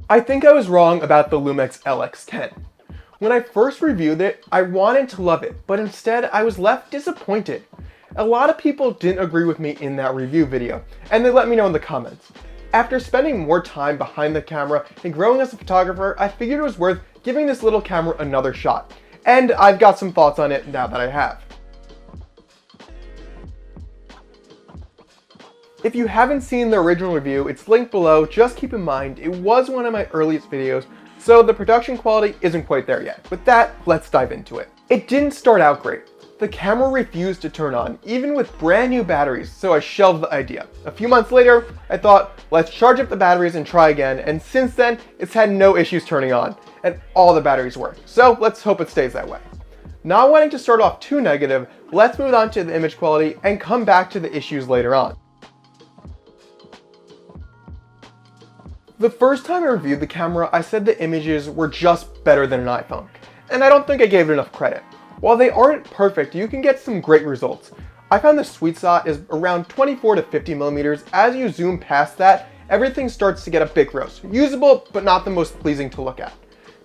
I think I was wrong about the Lumix LX10. When I first reviewed it, I wanted to love it, but instead I was left disappointed. A lot of people didn't agree with me in that review video, and they let me know in the comments. After spending more time behind the camera and growing as a photographer, I figured it was worth giving this little camera another shot. And I've got some thoughts on it now that I have. If you haven't seen the original review, it's linked below. Just keep in mind, it was one of my earliest videos, so the production quality isn't quite there yet. With that, let's dive into it. It didn't start out great. The camera refused to turn on, even with brand new batteries, so I shelved the idea. A few months later, I thought, let's charge up the batteries and try again, and since then, it's had no issues turning on, and all the batteries work. So let's hope it stays that way. Not wanting to start off too negative, let's move on to the image quality and come back to the issues later on. The first time I reviewed the camera, I said the images were just better than an iPhone, and I don't think I gave it enough credit. While they aren't perfect, you can get some great results. I found the sweet spot is around 24 to 50 millimeters. As you zoom past that, everything starts to get a bit gross. Usable, but not the most pleasing to look at.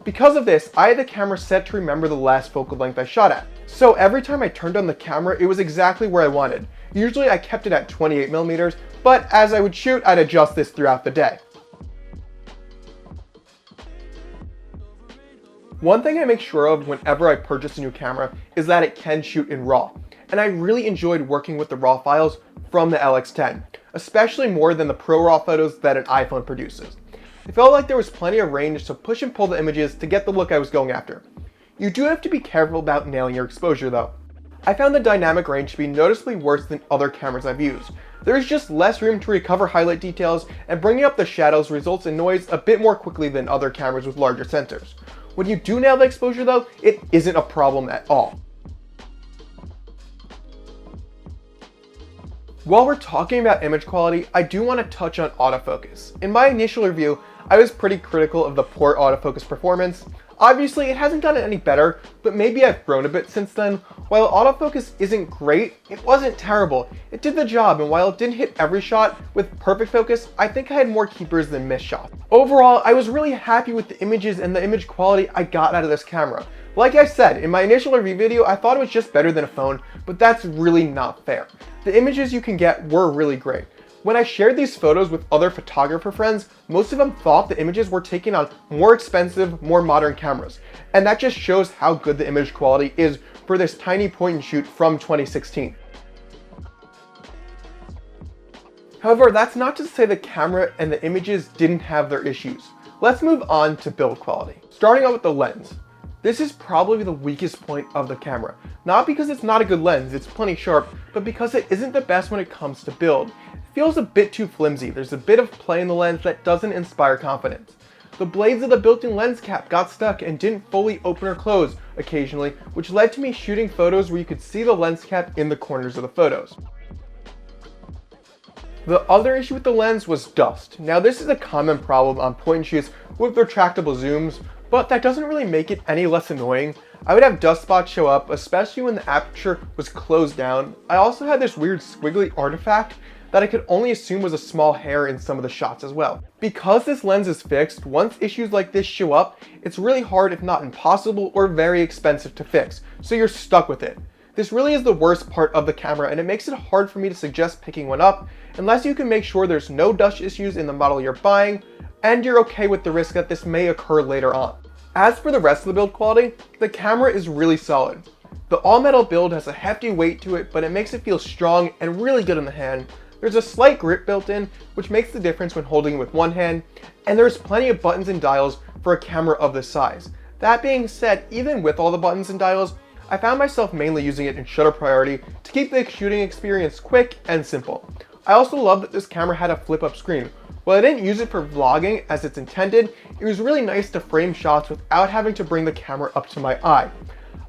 Because of this, I had the camera set to remember the last focal length I shot at. So every time I turned on the camera, it was exactly where I wanted. Usually I kept it at 28 millimeters, but as I would shoot, I'd adjust this throughout the day. One thing I make sure of whenever I purchase a new camera is that it can shoot in RAW, and I really enjoyed working with the RAW files from the LX10, especially more than the ProRAW photos that an iPhone produces. It felt like there was plenty of range to push and pull the images to get the look I was going after. You do have to be careful about nailing your exposure though. I found the dynamic range to be noticeably worse than other cameras I've used. There is just less room to recover highlight details, and bringing up the shadows results in noise a bit more quickly than other cameras with larger sensors. When you do nail the exposure though, it isn't a problem at all. While we're talking about image quality, I do want to touch on autofocus. In my initial review, I was pretty critical of the poor autofocus performance. Obviously, it hasn't gotten any better, but maybe I've grown a bit since then. While autofocus isn't great, it wasn't terrible. It did the job, and while it didn't hit every shot with perfect focus, I think I had more keepers than missed shots. Overall, I was really happy with the images and the image quality I got out of this camera. Like I said, in my initial review video, I thought it was just better than a phone, but that's really not fair. The images you can get were really great. When I shared these photos with other photographer friends, most of them thought the images were taken on more expensive, more modern cameras. And that just shows how good the image quality is for this tiny point and shoot from 2016. However, that's not to say the camera and the images didn't have their issues. Let's move on to build quality. Starting out with the lens. This is probably the weakest point of the camera. Not because it's not a good lens, it's plenty sharp, but because it isn't the best when it comes to build. Feels a bit too flimsy. There's a bit of play in the lens that doesn't inspire confidence. The blades of the built-in lens cap got stuck and didn't fully open or close occasionally, which led to me shooting photos where you could see the lens cap in the corners of the photos. The other issue with the lens was dust. Now this is a common problem on point and shoots with retractable zooms, but that doesn't really make it any less annoying. I would have dust spots show up, especially when the aperture was closed down. I also had this weird squiggly artifact that I could only assume was a small hair in some of the shots as well. Because this lens is fixed, once issues like this show up, it's really hard, if not impossible, or very expensive to fix, so you're stuck with it. This really is the worst part of the camera, and it makes it hard for me to suggest picking one up unless you can make sure there's no dust issues in the model you're buying, and you're okay with the risk that this may occur later on. As for the rest of the build quality, the camera is really solid. The all-metal build has a hefty weight to it, but it makes it feel strong and really good in the hand. There's a slight grip built in, which makes the difference when holding it with one hand, and there's plenty of buttons and dials for a camera of this size. That being said, even with all the buttons and dials, I found myself mainly using it in shutter priority to keep the shooting experience quick and simple. I also love that this camera had a flip-up screen. While I didn't use it for vlogging as it's intended, it was really nice to frame shots without having to bring the camera up to my eye.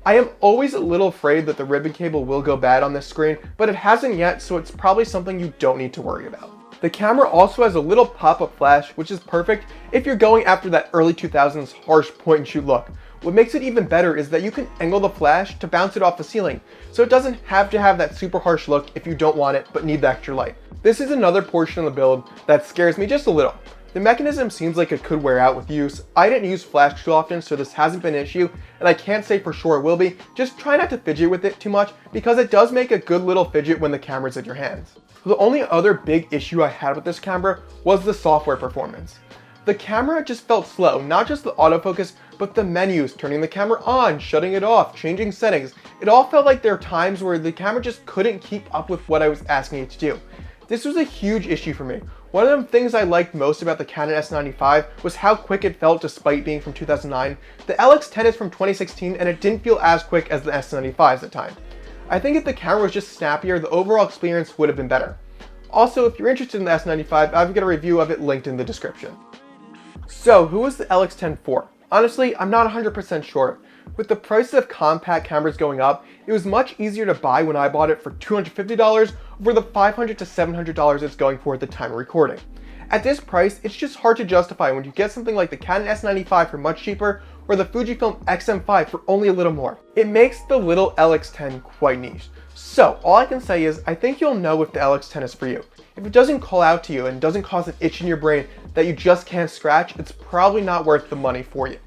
I am always a little afraid that the ribbon cable will go bad on this screen, but it hasn't yet, so it's probably something you don't need to worry about. The camera also has a little pop-up flash, which is perfect if you're going after that early 2000s harsh point and shoot look. What makes it even better is that you can angle the flash to bounce it off the ceiling, so it doesn't have to have that super harsh look if you don't want it but need the extra light. This is another portion of the build that scares me just a little. The mechanism seems like it could wear out with use. I didn't use flash too often, so this hasn't been an issue, and I can't say for sure it will be. Just try not to fidget with it too much, because it does make a good little fidget when the camera's in your hands. The only other big issue I had with this camera was the software performance. The camera just felt slow, not just the autofocus, but the menus, turning the camera on, shutting it off, changing settings. It all felt like there were times where the camera just couldn't keep up with what I was asking it to do. This was a huge issue for me. One of the things I liked most about the Canon S95 was how quick it felt despite being from 2009. The LX10 is from 2016 and it didn't feel as quick as the S95s at the time. I think if the camera was just snappier, the overall experience would have been better. Also, if you're interested in the S95, I've got a review of it linked in the description. So, who was the LX10 for? Honestly, I'm not 100% sure. With the price of compact cameras going up, it was much easier to buy when I bought it for $250 over the $500 to $700 it's going for at the time of recording. At this price, it's just hard to justify when you get something like the Canon S95 for much cheaper or the Fujifilm X-M5 for only a little more. It makes the little LX10 quite niche. So, all I can say is, I think you'll know if the LX10 is for you. If it doesn't call out to you and doesn't cause an itch in your brain that you just can't scratch, it's probably not worth the money for you.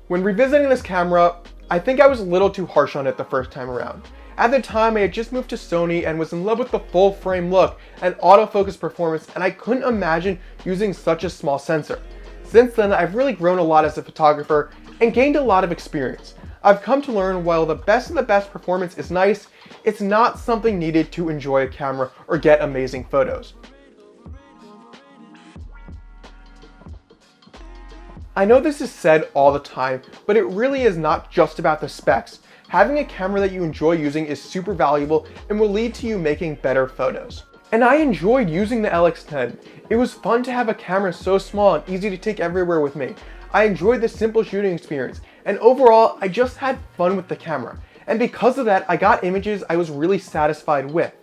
When revisiting this camera, I think I was a little too harsh on it the first time around. At the time, I had just moved to Sony and was in love with the full frame look and autofocus performance, and I couldn't imagine using such a small sensor. Since then, I've really grown a lot as a photographer and gained a lot of experience. I've come to learn while the best of the best performance is nice, it's not something needed to enjoy a camera or get amazing photos. I know this is said all the time, but it really is not just about the specs. Having a camera that you enjoy using is super valuable and will lead to you making better photos. And I enjoyed using the LX10. It was fun to have a camera so small and easy to take everywhere with me. I enjoyed the simple shooting experience, and overall, I just had fun with the camera. And because of that, I got images I was really satisfied with.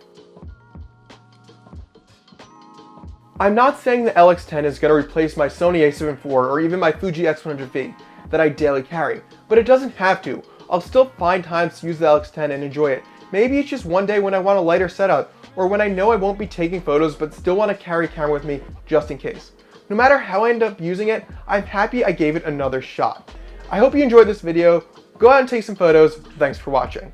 I'm not saying the LX10 is going to replace my Sony a7 IV or even my Fuji X100V that I daily carry, but it doesn't have to. I'll still find times to use the LX10 and enjoy it. Maybe it's just one day when I want a lighter setup, or when I know I won't be taking photos but still want to carry a camera with me just in case. No matter how I end up using it, I'm happy I gave it another shot. I hope you enjoyed this video. Go out and take some photos. Thanks for watching.